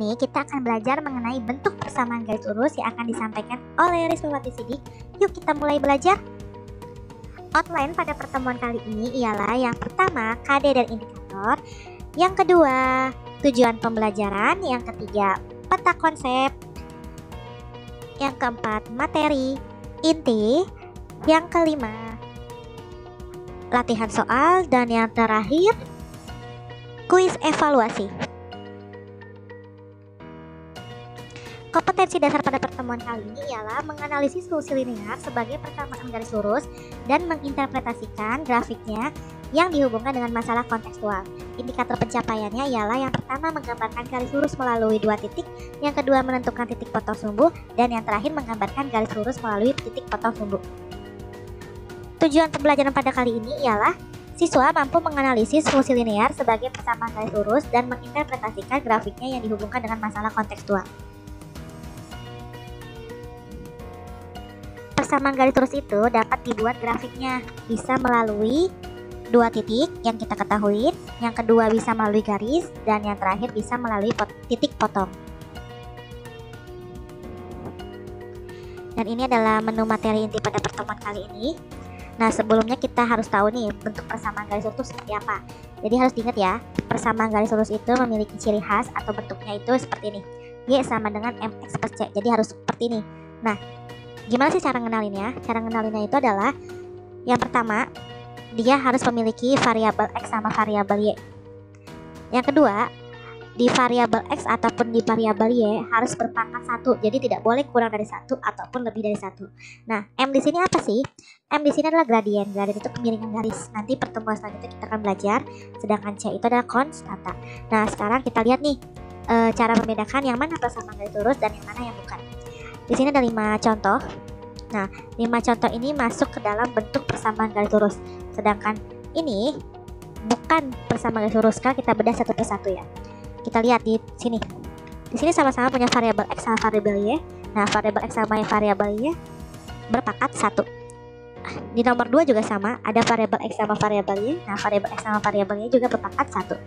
ini kita akan belajar mengenai bentuk persamaan garis lurus yang akan disampaikan oleh Rismawati Sidik. Yuk kita mulai belajar. Outline pada pertemuan kali ini ialah yang pertama KD dan indikator, yang kedua tujuan pembelajaran, yang ketiga peta konsep, yang keempat materi inti, yang kelima latihan soal, dan yang terakhir kuis evaluasi. Kompetensi dasar pada pertemuan kali ini ialah menganalisis fungsi linear sebagai persamaan garis lurus dan menginterpretasikan grafiknya yang dihubungkan dengan masalah kontekstual. Indikator pencapaiannya ialah yang pertama menggambarkan garis lurus melalui dua titik, yang kedua menentukan titik potong sumbu, dan yang terakhir menggambarkan garis lurus melalui titik potong sumbu. Tujuan pembelajaran pada kali ini ialah siswa mampu menganalisis fungsi linear sebagai persamaan garis lurus dan menginterpretasikan grafiknya yang dihubungkan dengan masalah kontekstual. Persamaan garis lurus itu dapat dibuat grafiknya bisa melalui dua titik yang kita ketahui, yang kedua bisa melalui garis, dan yang terakhir bisa melalui titik potong. Dan ini adalah menu materi inti pada pertemuan kali ini. Nah, sebelumnya kita harus tahu nih bentuk persamaan garis lurus itu seperti apa. Jadi harus diingat ya, persamaan garis lurus itu memiliki ciri khas atau bentuknya itu seperti ini. Y sama dengan mx per c. Jadi harus seperti ini. Nah, gimana sih cara ngenalinnya? Cara ngenalinnya itu adalah yang pertama, dia harus memiliki variabel x sama variabel y. Yang kedua, di variabel x ataupun di variabel y harus berpangkat 1. Jadi tidak boleh kurang dari 1 ataupun lebih dari 1. Nah, M di sini apa sih? M di sini adalah gradien. Gradien itu kemiringan garis. Nanti pertemuan selanjutnya kita akan belajar. Sedangkan C itu adalah konstanta. Nah, sekarang kita lihat nih cara membedakan yang mana persamaan garis lurus dan yang mana yang bukan. Di sini ada 5 contoh. Nah, 5 contoh ini masuk ke dalam bentuk persamaan garis lurus. Sedangkan ini bukan persamaan garis lurus. Sekarang kita bedah satu persatu ya. Kita lihat di sini. Di sini sama-sama punya variabel x sama variabel y. Nah, variabel x sama variabel y berpangkat 1. Di nomor 2 juga sama, ada variabel x sama variabel y. Nah, variabel x sama variabel y juga berpangkat 1.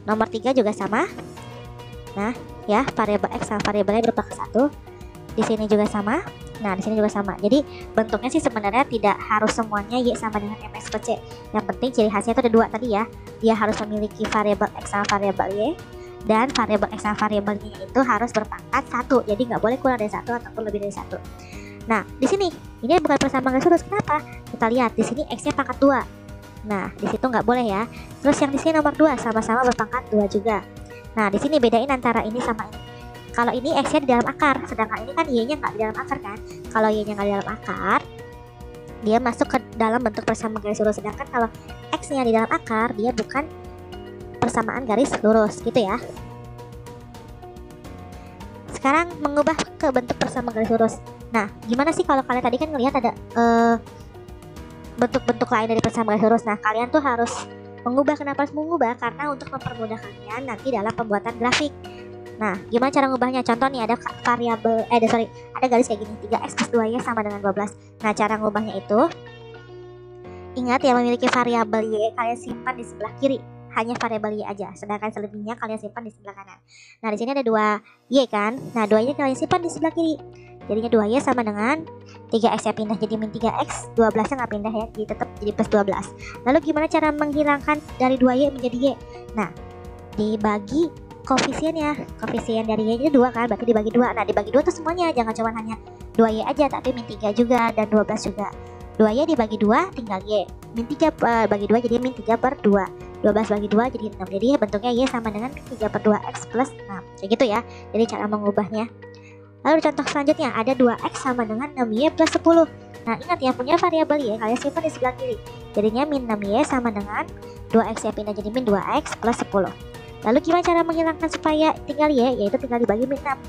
Nomor 3 juga sama. Nah, ya, variabel x sama variabel y berpangkat 1. Di sini juga sama. Nah, di sini juga sama. Jadi bentuknya sih sebenarnya tidak harus semuanya y sama dengan mx per c. Yang penting ciri khasnya itu ada 2 tadi ya. Dia harus memiliki variabel x sama variabel y, dan variabel x sama variabel y itu harus berpangkat 1. Jadi nggak boleh kurang dari 1 ataupun lebih dari 1. Nah, di sini ini bukan persamaan garis lurus. Kenapa? Kita lihat di sini x-nya pangkat 2. Nah, di situ nggak boleh ya. Terus yang di sini nomor 2 sama-sama berpangkat 2 juga. Nah, di sini bedain antara ini sama ini. Kalau ini x-nya di dalam akar, sedangkan ini kan y-nya nggak di dalam akar kan. Kalau y-nya nggak di dalam akar, dia masuk ke dalam bentuk persamaan garis lurus. Sedangkan kalau x-nya di dalam akar, dia bukan persamaan garis lurus gitu ya. Sekarang mengubah ke bentuk persamaan garis lurus. Nah, gimana sih kalau kalian tadi kan ngelihat ada bentuk-bentuk lain dari persamaan garis lurus. Nah, kalian tuh harus mengubah. Kenapa harus mengubah? Karena untuk mempermudah kalian nanti dalam pembuatan grafik. Nah, gimana cara ngubahnya? Contoh nih ada variabel ada garis kayak gini, 3x plus 2y sama dengan 12. Nah, cara ngubahnya itu, ingat yang memiliki variabel y kalian simpan di sebelah kiri, hanya variabel y aja, sedangkan selebihnya kalian simpan di sebelah kanan. Nah, di sini ada 2y kan. Nah, 2y kalian simpan di sebelah kiri. Jadinya 2y sama dengan 3x ya pindah jadi min 3x, 12 nya nggak pindah ya, jadi tetap jadi plus 12. Lalu gimana cara menghilangkan dari 2y menjadi y? Nah, dibagi koefisiennya. Koefisien dari y itu 2 kan, berarti dibagi 2. Nah, dibagi 2 tuh semuanya, jangan cuma hanya 2y aja, tapi min 3 juga dan 12 juga. 2y dibagi 2 tinggal y. Min 3 bagi 2 jadi min 3 per 2. 12 bagi 2 jadi 6. Jadi bentuknya y sama dengan min 3 per 2x plus 6. Kayak gitu ya. Jadi cara mengubahnya. Lalu contoh selanjutnya ada 2x sama dengan 6y plus 10. Nah, ingat ya, punya variabel y kalian simpan di sebelah kiri. Jadinya min 6y sama dengan 2x ya pindah jadi min 2x plus 10. Lalu gimana cara menghilangkan supaya tinggal y? Yaitu tinggal dibagi min 6.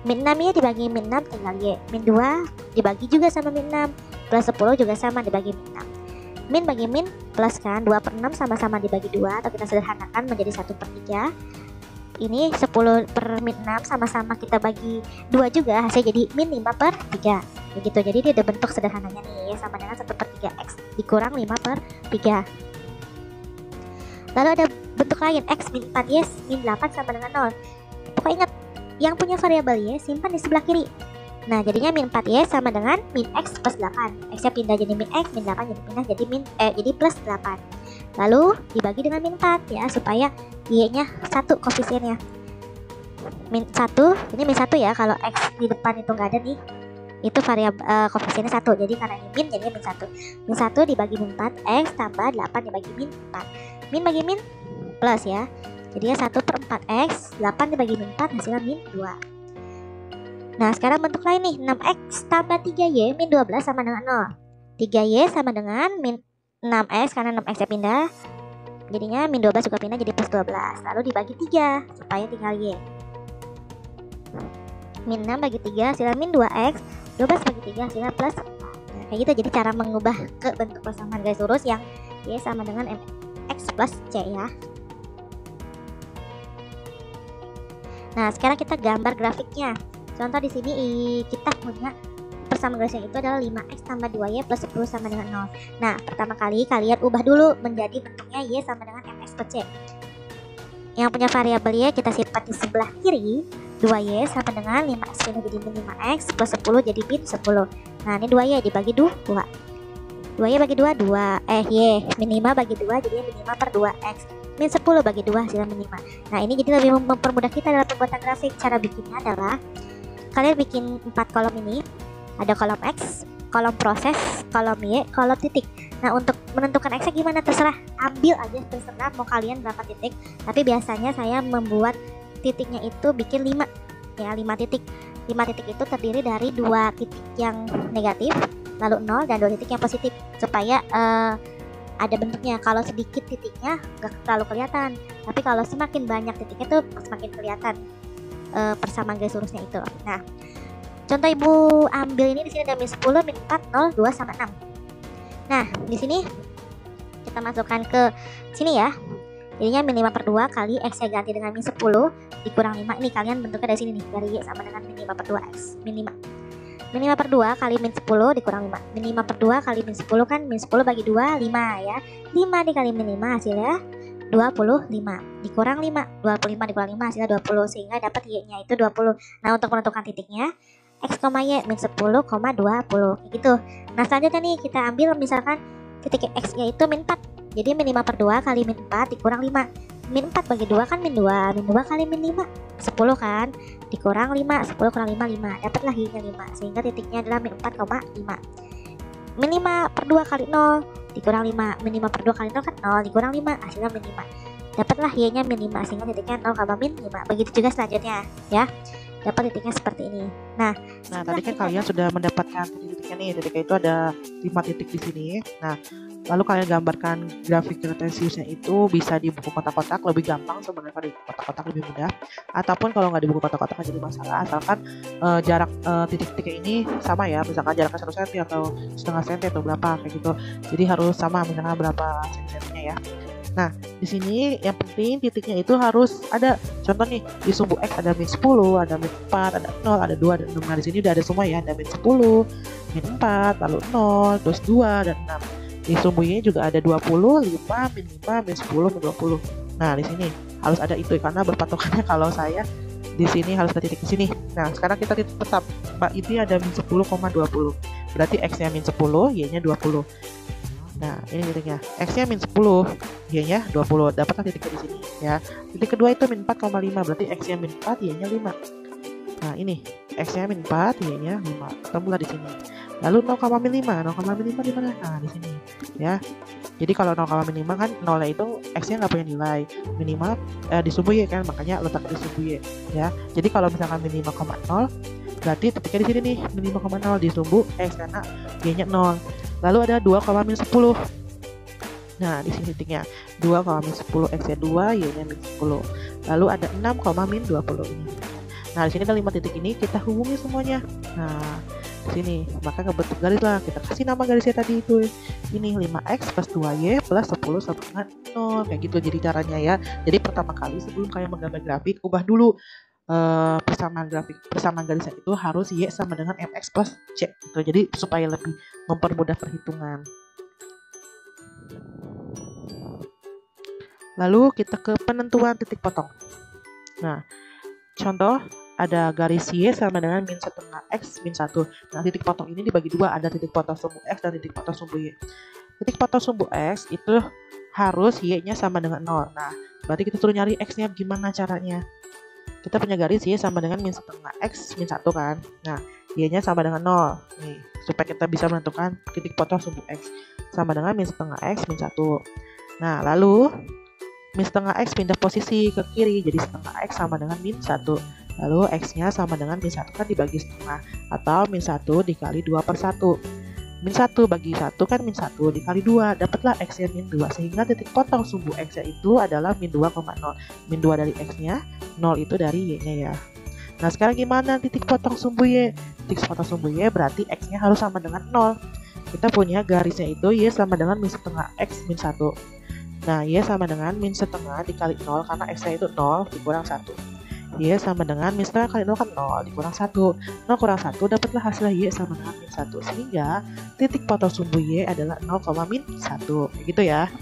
Min 6y dibagi min 6 tinggal y. Min 2 dibagi juga sama min 6. Plus 10 juga sama dibagi min 6. Min bagi min plus kan, 2 per 6 sama-sama dibagi 2. Atau kita sederhanakan menjadi 1 per 3. Ini 10 per min 6 sama-sama kita bagi 2 juga. Hasilnya jadi min 5 per 3. Begitu, jadi dia ada bentuk sederhananya nih, sama dengan 1 per 3x dikurang 5 per 3. Lalu ada bentuk lain, x min 4y min 8 sama dengan 0. Pokoknya ingat, yang punya variabel Y simpan di sebelah kiri. Nah, jadinya min 4Y sama dengan min X plus 8. X-nya pindah jadi min X, min 8 jadi pindah jadi jadi plus 8. Lalu dibagi dengan min 4 ya, supaya Y-nya 1 koefisiennya. Min 1, ini min 1 ya, kalau X di depan itu nggak ada nih. Itu variabel koefisiennya 1. Jadi karena ini min, jadinya min 1. Min 1 dibagi min 4, X tambah 8 dibagi min 4. Min bagi min plus ya. Jadinya 1/4X, 8 dibagi min 4 hasilnya min 2. Nah, sekarang bentuk lain nih, 6X tambah 3Y min 12 sama dengan 0. 3Y sama dengan min 6X, karena 6X nya pindah, jadinya min 12 juga pindah jadi plus 12. Lalu dibagi 3 supaya tinggal Y. Min 6 bagi 3 hasilnya min 2X, 12 bagi 3 hasilnya plus 4. Nah, kayak gitu, jadi cara mengubah ke bentuk persamaan garis lurus yang Y sama dengan MX plus C ya. Nah, sekarang kita gambar grafiknya. Contoh di sini kita punya persamaan garisnya itu adalah 5X tambah 2Y plus 10 sama dengan 0. Nah, pertama kali kalian ubah dulu menjadi bentuknya Y sama dengan MX plus C. Yang punya variabel Y kita simpan di sebelah kiri. 2Y sama dengan 5X pindah jadi min 5X plus 10 jadi min 10. Nah, ini 2Y dibagi 2. 2Y bagi 2, 2. Y min 5 bagi 2 jadi min 5 per 2X. Min 10 bagi 2 hasilnya min 5. Nah, ini jadi lebih mempermudah kita dalam pembuatan grafik. Cara bikinnya adalah kalian bikin 4 kolom ini. Ada kolom X, kolom proses, kolom Y, kolom titik. Nah, untuk menentukan X-nya gimana terserah. Ambil aja terserah mau kalian berapa titik. Tapi biasanya saya membuat titiknya itu bikin 5. Ya, 5 titik. 5 titik itu terdiri dari 2 titik yang negatif, lalu 0 dan 2 titik yang positif. Supaya ada bentuknya. Kalau sedikit titiknya gak terlalu kelihatan. Tapi kalau semakin banyak titiknya tuh semakin kelihatan persamaan garis lurusnya itu. Nah, contoh ibu ambil ini, di sini ada min 10, min 4, 0, 2 sama 6. Nah, di sini kita masukkan ke sini ya. Jadinya min 5 per 2 kali X saya ganti dengan min 10 dikurang 5. Ini kalian bentuknya dari sini nih, dari Y sama dengan min 5 per 2 X, min 5. Min 5 per 2 kali min 10 dikurang 5. Min 5 per 2 kali min 10 kan min 10 bagi 2, 5 ya. 5 dikali min 5 hasilnya 25 dikurang 5, 25 dikurang 5 hasilnya 20, sehingga dapat Y-nya itu 20. Nah, untuk menentukan titiknya X, Y min 10,20 kayak gitu. Nah, selanjutnya nih kita ambil misalkan titik X-nya itu min 4. Jadi min 5 per 2 kali min 4 dikurang 5. Min 4 bagi 2 kan min 2. Min 2 kali min 5 10 kan, dikurang 5, 10 kurang 5, 5. Dapatlah Y-nya 5, sehingga titiknya adalah min 4,5. Min 5 per 2 kali 0 dikurang 5. Min 5 per 2 kali 0 kan 0 dikurang 5 hasilnya min 5. Dapatlah Y-nya min 5, sehingga titiknya 0, min 5. Begitu juga selanjutnya ya. Dapat titiknya seperti ini. Nah, tadi kan kalian sudah mendapatkan titik-titiknya nih. Titiknya itu ada 5 titik di sini. Nah, lalu kalian gambarkan grafik retesiusnya itu bisa di buku kotak-kotak, lebih gampang sebenarnya, di kotak-kotak lebih mudah. Ataupun kalau nggak di buku kotak-kotak nggak jadi masalah, asalkan jarak titik-titiknya ini sama ya. Misalkan jaraknya 1 cm atau setengah cm atau berapa kayak gitu. Jadi harus sama, misalkan berapa cm-nya ya. Nah, di sini yang penting titiknya itu harus ada. Contoh nih, di sumbu X ada min 10, ada min 4, ada 0, ada 2, dan 6. Nah, di sini udah ada semua ya. Ada min 10, min 4, lalu 0, terus 2, dan 6. Di sumbu Y juga ada 20, 5, min 5, min 10, min 20. Nah, di sini harus ada itu karena berpatokannya kalau saya di sini harus ada titik di sini. Nah, sekarang kita titik tetap. Ini ada min 10,20. Berarti X-nya min 10, Y-nya 20. Nah, ini titiknya. X-nya min 10, Y-nya 20. Dapatlah titiknya di sini ya. Titik kedua itu min 4,5. Berarti X-nya min 4, Y-nya 5. Nah, ini X-nya min 4, Y-nya 5. Ketemulah di sini. Lalu 0,5. 0,5 di mana? Nah, di sini ya. Jadi kalau 0,5 kan 0-nya itu X-nya nggak punya nilai. Minimal di sumbu Y kan, makanya letak di sumbu Y ya. Jadi kalau misalkan min 5,0, berarti titiknya di sini nih, min 5,0 di sumbu X karena Y-nya 0. Lalu ada 2,10. Nah, di sini titiknya 2,10, X-nya 2, Y-nya min 10. Lalu ada 6,20 ini. Nah, di sini ada 5 titik ini, kita hubungi semuanya. Nah, di sini maka ngebentuk garis lah. Kita kasih nama garisnya tadi itu. Ini 5X plus 2Y plus 10 sama dengan 0. Kayak gitu jadi caranya ya. Jadi pertama kali sebelum kalian menggambar grafik, ubah dulu persamaan garisnya itu harus Y sama dengan MX plus C gitu. Jadi supaya lebih mempermudah perhitungan. Lalu kita ke penentuan titik potong. Nah, contoh ada garis Y sama dengan min setengah X min 1. Nah, titik potong ini dibagi dua, ada titik potong sumbu X dan titik potong sumbu Y. Titik potong sumbu X itu harus Y-nya sama dengan 0. Nah, berarti kita suruh nyari X-nya gimana caranya. Kita punya garis Y sama dengan min setengah X min 1 kan. Nah, Y-nya sama dengan 0. Nih, supaya kita bisa menentukan titik potong sumbu X sama dengan min setengah X min 1. Nah, lalu min setengah X pindah posisi ke kiri, jadi setengah X sama dengan min 1. Lalu X-nya sama dengan min 1 kan dibagi setengah, atau min 1 dikali 2 per 1. Min 1 bagi 1 kan min 1 dikali 2, dapatlah X-nya min 2. Sehingga titik potong sumbu X-nya itu adalah min 2,0. Min 2 dari X-nya, 0 itu dari Y-nya ya. Nah, sekarang gimana titik potong sumbu Y? Titik potong sumbu Y berarti X-nya harus sama dengan 0. Kita punya garisnya itu Y sama dengan min setengah X min 1. Nah, Y sama dengan min setengah dikali 0 karena X-nya itu 0 dikurang 1. Y sama dengan min setengah kali 0 kan 0 dikurang 1. 0 kurang 1 dapatlah hasilnya Y sama dengan min 1. Sehingga titik potong sumbu Y adalah 0, min 1. Gitu ya.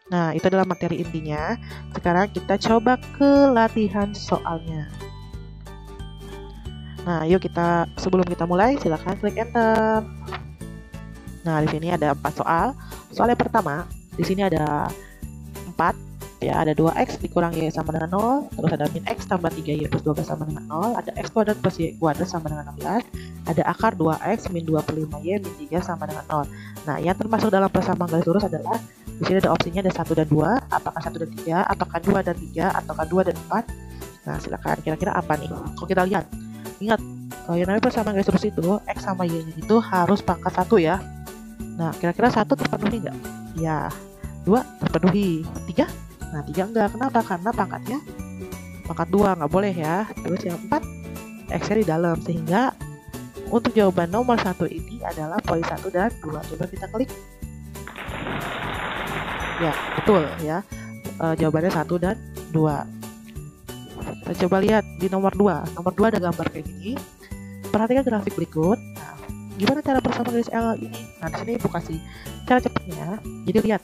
Nah, itu adalah materi intinya. Sekarang kita coba ke latihan soalnya. Nah, yuk sebelum kita mulai silakan klik enter. Nah, di sini ada 4 soal. Soal yang pertama, di sini ada 4 ya, ada 2x dikurang y sama dengan 0, terus ada min x tambah 3y plus 12 sama dengan 0, ada x kuadrat plus y kuadrat sama dengan 16, ada akar 2x min 2 per 5y min 3 sama dengan 0. Nah, yang termasuk dalam persamaan garis lurus adalah di sini ada opsinya ada 1 dan 2, apakah 1 dan 3, apakah 2 dan 3, ataukah 2 dan 4. Nah, silakan kira-kira apa nih? Kalau kita lihat, ingat yang namanya persamaan garis lurus itu x sama y-nya itu harus pangkat 1 ya. Nah, kira-kira 1 terpenuhi nggak? Ya, 2 terpenuhi. 3? Nah, 3 enggak. Kenapa? Karena pangkatnya pangkat 2, nggak boleh ya. Terus yang 4, x-nya di dalam. Sehingga untuk jawaban nomor 1 ini adalah poin 1 dan 2. Coba kita klik. Ya, betul ya. Jawabannya 1 dan 2. Kita coba lihat di nomor 2. Nomor 2 ada gambar kayak gini. Perhatikan grafik berikut. Nah, gimana cara persamaan garis L ini? Nah, di sini ibu kasih cara cepatnya. Jadi lihat,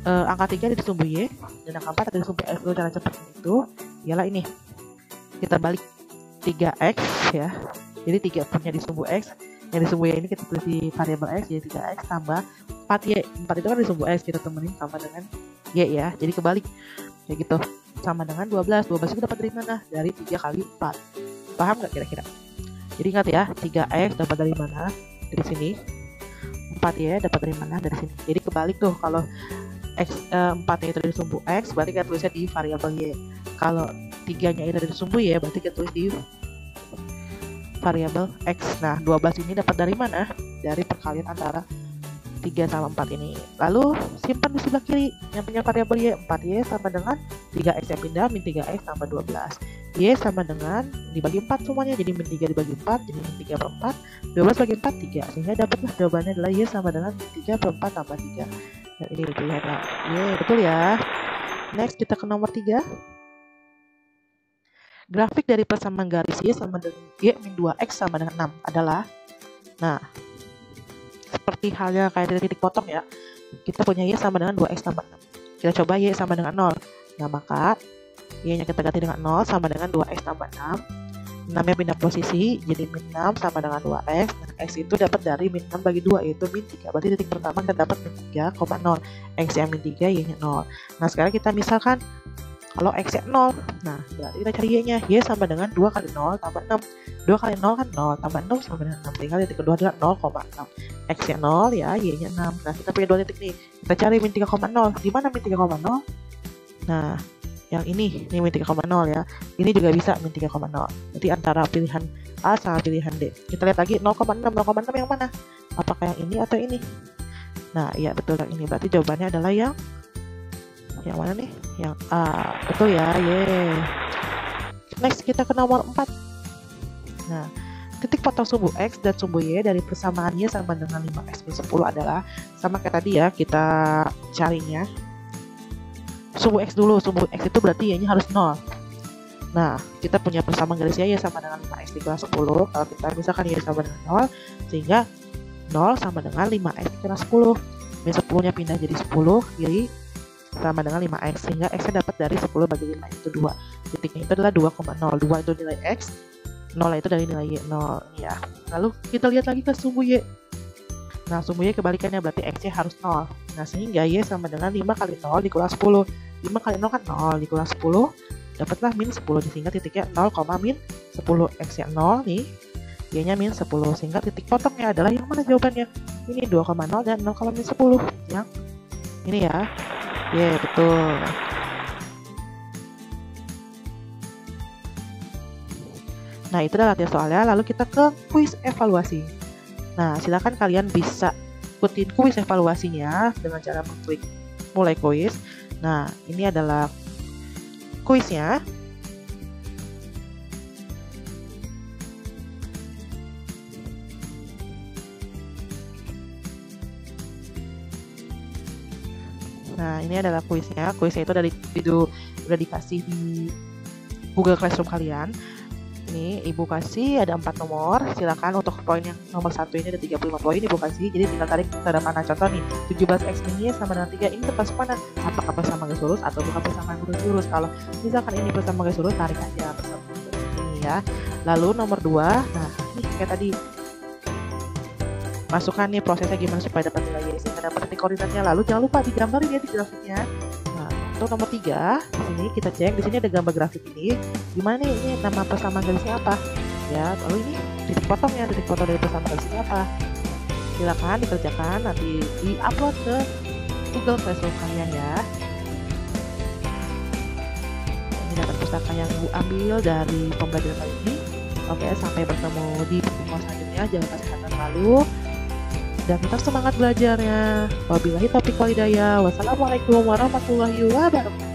angka 3 ada di sumbu Y dan angka 4 ada di sumbu X. Cara cepatnya itu ialah ini. Kita balik 3x ya. Jadi 3 punya di sumbu X, yang di sumbu Y ini kita tulis di variabel X, jadi 3x tambah 4y. 4 itu kan di sumbu X, kita temenin sama dengan Y ya. Jadi kebalik kayak gitu. Sama dengan 12. 12 itu dapat dari mana? Dari 3 kali 4. Paham nggak kira-kira? Jadi ingat ya, 3x dapat dari mana? Dari sini. 4y dapat dari mana? Dari sini. Jadi kebalik tuh, kalau x 4-nya itu dari sumbu X, berarti kita tulisnya di variabel Y. Kalau 3-nya itu dari sumbu Y, berarti kita tulis di variabel X. Nah, 12 ini dapat dari mana? Dari perkalian antara 3 sama 4 ini. Lalu simpan di sebelah kiri yang punya variabel Y. 4y sama dengan 3x yang pindah min 3x tambah 12. Y sama dengan dibagi 4 semuanya, jadi min 3 dibagi 4 jadi min 3 per 4. 12 bagi 4 3. Sehingga dapatlah jawabannya adalah Y sama dengan min 3 per 4 tambah 3. Dan ini pilihannya Y, betul ya. Next kita ke nomor 3. Grafik dari persamaan garis Y sama dengan Y min 2x sama dengan 6 adalah, nah, seperti halnya kayak dari titik potong ya. Kita punya Y sama dengan 2x tambah 6. Kita coba Y sama dengan 0. Nah, maka Y-nya kita ganti dengan 0 sama dengan 2x tambah 6. 6-nya pindah posisi, jadi min 6 sama dengan 2x. Nah, x itu dapat dari min 6 bagi 2, yaitu min 3. Berarti titik pertama kita dapat min 3,0. X yang min 3, Y-nya 0. Nah, sekarang kita misalkan kalau x-nya 0, nah berarti kita cari y-nya. Y sama dengan 2 kali 0 tambah 6. 2 kali 0 kan 0, tambah 6 sama dengan 6. Tinggal titik kedua adalah 0,6. X-nya 0 ya, y-nya 6. Nah, kita punya 2 titik nih. Kita cari min 3,0. Di mana min 3,0? Nah, yang ini min 3,0 ya. Ini juga bisa min 3,0. Berarti antara pilihan A sama pilihan D. Kita lihat lagi 0,6. 0,6 yang mana? Apakah yang ini atau ini? Nah, iya betul yang ini. Berarti jawabannya adalah yang mana nih? Yang A. Betul ya. Yeay. Next kita ke nomor 4. Nah, titik potong sumbu X dan sumbu Y dari persamaannya sama dengan 5x min 10 adalah sama kayak tadi ya. Kita carinya sumbu X dulu. Sumbu X itu berarti Y-nya harus 0. Nah, kita punya persamaan garis Y sama dengan 5x dikurangi 10. Kalau kita misalkan Y sama dengan 0, sehingga 0 sama dengan 5x dikurangi 10. Min 10 nya pindah jadi 10 kiri sama dengan 5x, sehingga x nya dapat dari 10 bagi 5 itu 2. Titiknya itu adalah 2,0. 2 itu nilai x, 0 itu dari nilai y 0 ya. Lalu kita lihat lagi ke sumbu y. Nah, sumbu y kebalikannya, berarti x nya harus 0. Nah, sehingga y sama dengan 5 kali 0 dikurangi 10. 5 kali 0 kan 0 dikurangi 10, dapatlah min 10, sehingga titiknya 0, min 10. X nya 0 nih, y nya min 10, sehingga titik potongnya adalah yang mana jawabannya? Ini 2,0 dan 0, min 10. Yang ini ya. Betul. Nah, itu adalah latihan soalnya. Lalu kita ke kuis evaluasi. Nah, silakan kalian bisa ikutin kuis evaluasinya dengan cara mengklik mulai kuis. Nah, ini adalah kuisnya. Nah, ini adalah kuisnya. Kuisnya itu udah dikasih di Google Classroom kalian. Ini Ibu kasih ada 4 nomor. Silakan untuk poin yang nomor 1 ini ada 35 poin Ibu kasih. Jadi tinggal tarik pada mana. Contoh nih, 17x ini sama dengan 3. Ini termasuk mana? Apakah bersama garis lurus atau bukan bersama garis lurus? Kalau misalkan ini bersama garis lurus, tarik aja bersama garis lurus ini ya. Lalu nomor 2. Nah, ini kayak tadi. Masukkan nih prosesnya gimana supaya dapat nilai y, sehingga dapat titik koordinatnya. Lalu jangan lupa digambarin ya di grafiknya. Nah, untuk nomor 3, di sini kita cek, di sini ada gambar grafik ini. Gimana nih, ini nama persamaan garisnya apa? Ya, lalu ini titik potong dari persamaan garisnya apa? Silakan dikerjakan, nanti di-upload ke Google Classroom kalian ya. Ini data pustaka yang Ibu ambil dari pembelajaran kali ini. Oke, sampai bertemu di pertemuan selanjutnya. Jangan lupa sehat selalu dan tetap semangat belajarnya. Wabillahi taufiq wal hidayah. Wassalamualaikum warahmatullahi wabarakatuh.